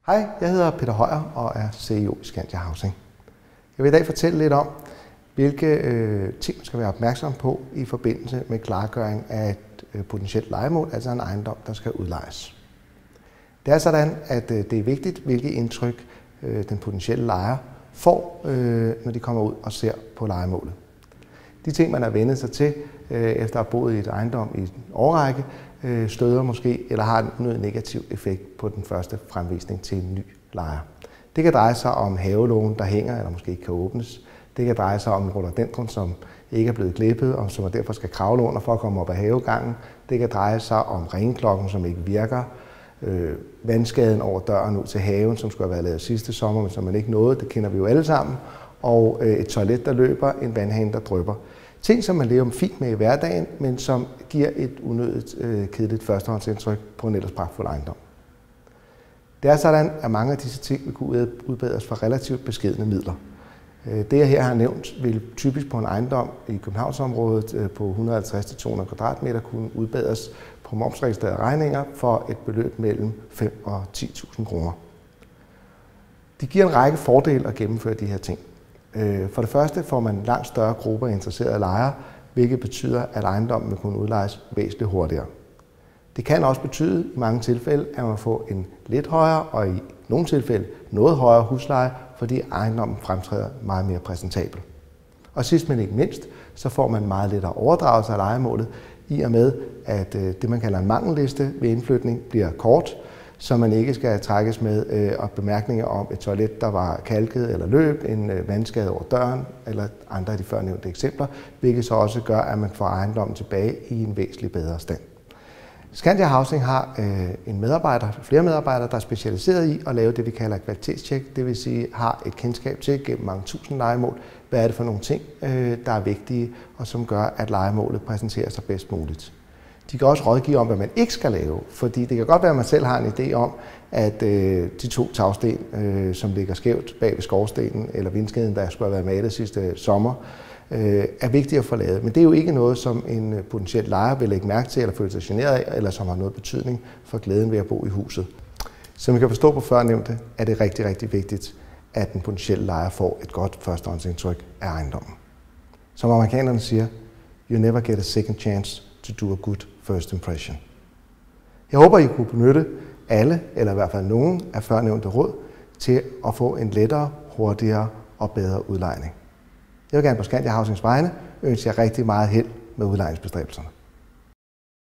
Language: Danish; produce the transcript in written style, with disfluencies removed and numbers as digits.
Hej, jeg hedder Peter Højer og er CEO i Scandia Housing. Jeg vil i dag fortælle lidt om, hvilke ting man skal være opmærksom på i forbindelse med klargøring af et potentielt lejemål, altså en ejendom, der skal udlejes. Det er sådan, at det er vigtigt, hvilket indtryk den potentielle lejer får, når de kommer ud og ser på lejemålet. De ting, man har vendt sig til, efter at have boet i et ejendom i en årrække, støder måske eller har en unødig negativ effekt på den første fremvisning til en ny lejer. Det kan dreje sig om havelågen, der hænger eller måske ikke kan åbnes. Det kan dreje sig om en rhododendron, som ikke er blevet klippet og som derfor skal kravle under for at komme op ad havegangen. Det kan dreje sig om ringeklokken, som ikke virker. Vandskaden over døren ud til haven, som skulle have været lavet sidste sommer, men som man ikke nåede. Det kender vi jo alle sammen. Og et toilet, der løber, en vandhane, der drypper. Ting, som man lever fint med i hverdagen, men som giver et unødigt kedeligt førstehåndsindtryk på en ellers pragtfuld ejendom. Det er sådan, at mange af disse ting vil kunne udbedres for relativt beskedne midler. Det, jeg her har nævnt, vil typisk på en ejendom i Københavnsområdet på 150-200 kvadratmeter kunne udbedres på momsregistrerede regninger for et beløb mellem 5 og 10.000 kroner. De giver en række fordele at gennemføre de her ting. For det første får man langt større grupper af interesserede lejere, hvilket betyder, at ejendommen vil kunne udlejes væsentligt hurtigere. Det kan også betyde i mange tilfælde, at man får en lidt højere og i nogle tilfælde noget højere husleje, fordi ejendommen fremtræder meget mere præsentabel. Og sidst men ikke mindst, så får man meget lettere overdragelse af lejemålet, i og med at det man kalder en mangelliste ved indflytning bliver kort, så man ikke skal trækkes med bemærkninger om et toilet, der var kalket eller løb, en vandskade over døren eller andre af de førnævnte eksempler, hvilket så også gør, at man får ejendommen tilbage i en væsentlig bedre stand. Scandia Housing har flere medarbejdere, der er specialiseret i at lave det, vi kalder et kvalitetstjek, det vil sige har et kendskab til gennem mange tusind lejemål, hvad er det for nogle ting, der er vigtige og som gør, at lejemålet præsenterer sig bedst muligt. De kan også rådgive om, hvad man ikke skal lave, fordi det kan godt være, at man selv har en idé om, at de to tagsten, som ligger skævt bag ved skorstenen eller vindskeden, der skulle have været malet sidste sommer, er vigtigt at få lavet. Men det er jo ikke noget, som en potentiel lejer vil lægge mærke til eller føle sig generet af, eller som har noget betydning for glæden ved at bo i huset. Som I kan forstå på førnævnte, er det rigtig, rigtig vigtigt, at den potentielle lejer får et godt førstehåndsindtryk af ejendommen. Som amerikanerne siger, you never get a second chance to do a good first impression. Jeg håber, I kunne benytte alle, eller i hvert fald nogen af førnævnte råd, til at få en lettere, hurtigere og bedre udlejning. Jeg vil gerne på Scandia Housings vegne ønske jer rigtig meget held med udlejningsbestræbelserne.